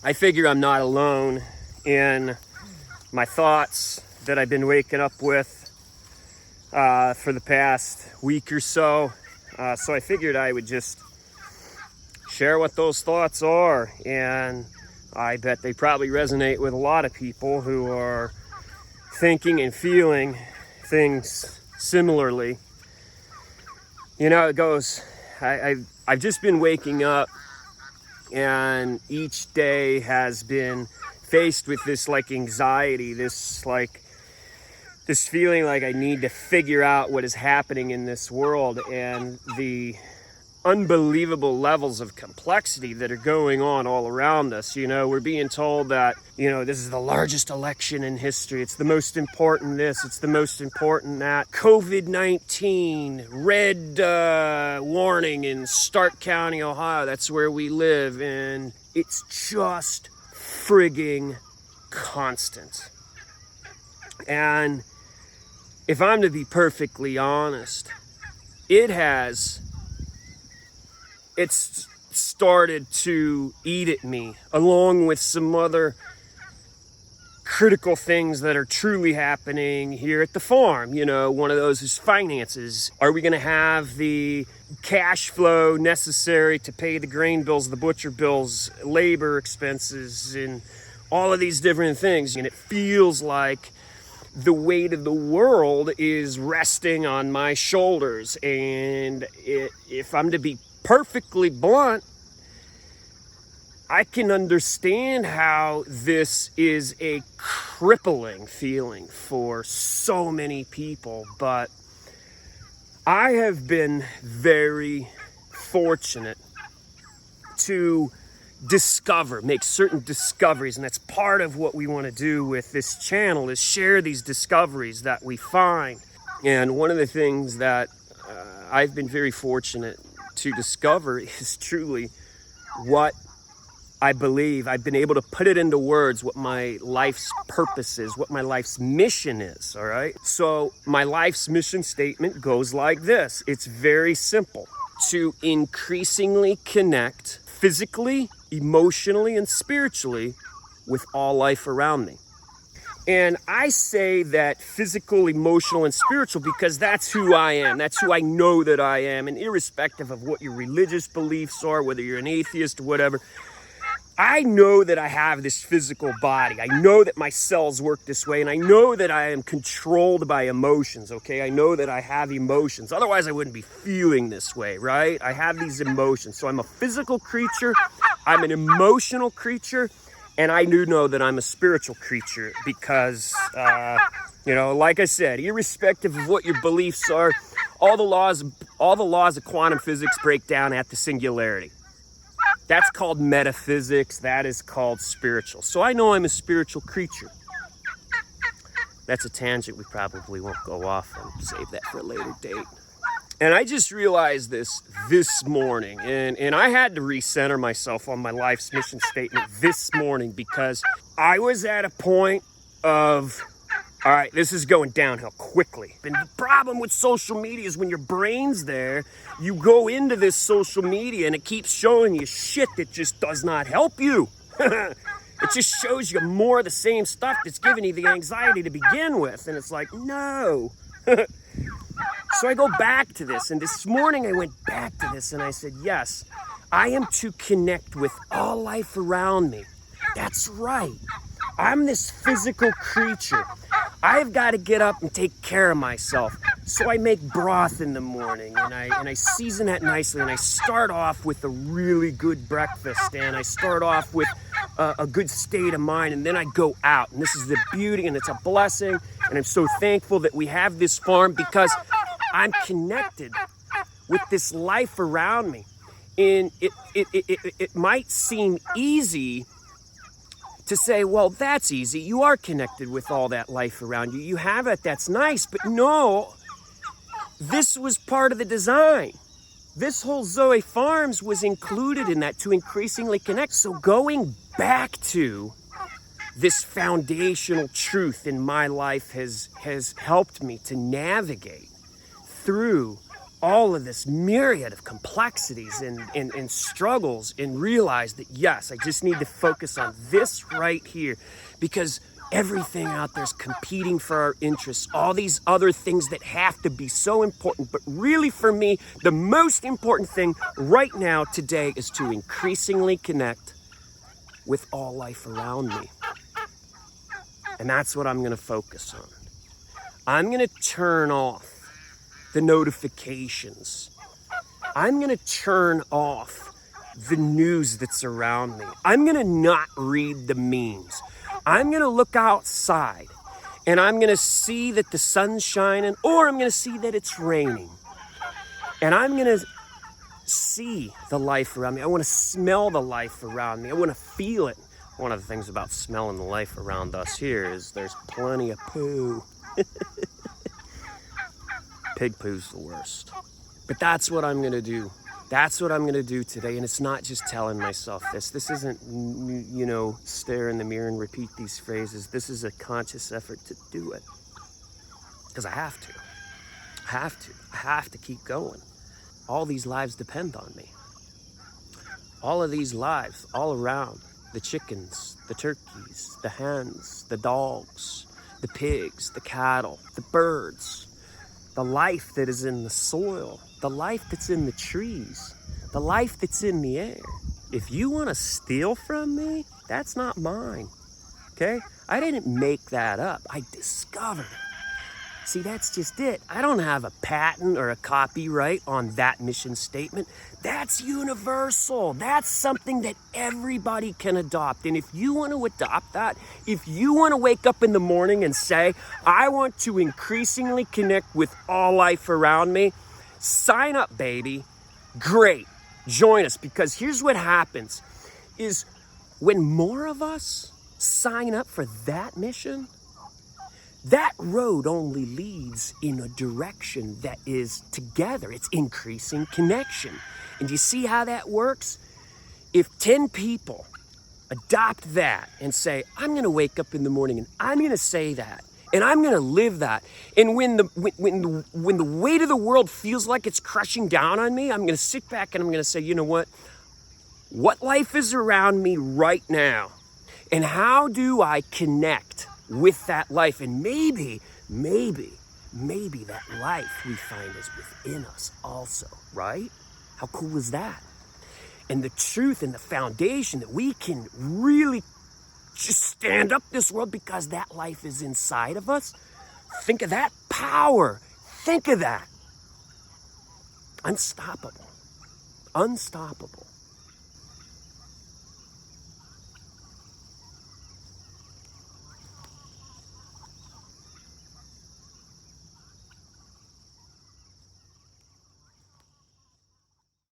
I figure I'm not alone in my thoughts that I've been waking up with for the past week or so. So I figured I would just share what those thoughts are, and I bet they probably resonate with a lot of people who are thinking and feeling things similarly. You know, it goes, I've just been waking up, and each day has been faced with this like anxiety, this feeling like I need to figure out what is happening in this world, and the unbelievable levels of complexity that are going on all around us. You know, we're being told that, you know, this is the largest election in history. It's the most important this, it's the most important that. COVID-19, red warning in Stark County, Ohio. That's where we live. And it's just frigging constant. And if I'm to be perfectly honest, it's started to eat at me, along with some other critical things that are truly happening here at the farm. You know, one of those is finances. Are we going to have the cash flow necessary to pay the grain bills, the butcher bills, labor expenses, and all of these different things? And it feels like the weight of the world is resting on my shoulders. And if I'm to be perfectly blunt, I can understand how this is a crippling feeling for so many people, but I have been very fortunate to make certain discoveries, and that's part of what we want to do with this channel, is share these discoveries that we find. And one of the things that I've been very fortunate to discover is truly what I believe. I've been able to put it into words, what my life's purpose is, what my life's mission is, all right? So my life's mission statement goes like this. It's very simple: to increasingly connect physically, emotionally, and spiritually with all life around me. And I say that physical, emotional, and spiritual because that's who I am. That's who I know that I am. And irrespective of what your religious beliefs are, whether you're an atheist or whatever, I know that I have this physical body. I know that my cells work this way, and I know that I am controlled by emotions, okay? I know that I have emotions. Otherwise, I wouldn't be feeling this way, right? I have these emotions. So I'm a physical creature, I'm an emotional creature, and I do know that I'm a spiritual creature because, you know, like I said, irrespective of what your beliefs are, all the laws of quantum physics break down at the singularity. That's called metaphysics. That is called spiritual. So I know I'm a spiritual creature. That's a tangent we probably won't go off on. Save that for a later date. And I just realized this morning, and I had to recenter myself on my life's mission statement this morning because I was at a point of, all right, this is going downhill quickly. And the problem with social media is when your brain's there, you go into this social media and it keeps showing you shit that just does not help you. It just shows you more of the same stuff that's giving you the anxiety to begin with. And it's like, no. So I go back to this. And this morning I went back to this and I said, yes, I am to connect with all life around me. That's right. I'm this physical creature. I've got to get up and take care of myself. So I make broth in the morning and I season that nicely, and I start off with a really good breakfast, and I start off with a good state of mind, and then I go out. And this is the beauty, and it's a blessing, and I'm so thankful that we have this farm because I'm connected with this life around me. And it might seem easy to say, well, that's easy. You are connected with all that life around you. You have it. That's nice. But no, this was part of the design. This whole Zoe Farms was included in that, to increasingly connect. So going back to this foundational truth in my life has helped me to navigate through all of this myriad of complexities and struggles, and realize that, yes, I just need to focus on this right here, because everything out there is competing for our interests, all these other things that have to be so important. But really, for me, the most important thing right now today is to increasingly connect with all life around me. And that's what I'm going to focus on. I'm going to turn off the notifications. I'm going to turn off the news that's around me. I'm going to not read the memes. I'm going to look outside and I'm going to see that the sun's shining, or I'm going to see that it's raining. And I'm going to see the life around me. I want to smell the life around me. I want to feel it. One of the things about smelling the life around us here is there's plenty of poo. Pig poo's the worst. But that's what I'm going to do. That's what I'm going to do today. And it's not just telling myself this. This isn't, stare in the mirror and repeat these phrases. This is a conscious effort to do it. Because I have to. I have to keep going. All these lives depend on me. All of these lives all around. The chickens, the turkeys, the hens, the dogs, the pigs, the cattle, the birds, the life that is in the soil, the life that's in the trees, the life that's in the air. If you want to steal from me, that's not mine, okay? I didn't make that up. I discovered it. See, that's just it. I don't have a patent or a copyright on that mission statement. That's universal. That's something that everybody can adopt. And if you want to adopt that, if you want to wake up in the morning and say, I want to increasingly connect with all life around me, sign up, baby. Great. Join us, because here's what happens is when more of us sign up for that mission, that road only leads in a direction that is together. It's increasing connection. And you see how that works? If 10 people adopt that and say, I'm going to wake up in the morning and I'm going to say that, and I'm going to live that. And when the weight of the world feels like it's crushing down on me, I'm going to sit back and I'm going to say, you know what? What life is around me right now? And how do I connect with that life? And maybe that life we find is within us also, right? How cool is that? And the truth and the foundation that we can really just stand up this world because that life is inside of us. Think of that power. Think of that. Unstoppable. Unstoppable.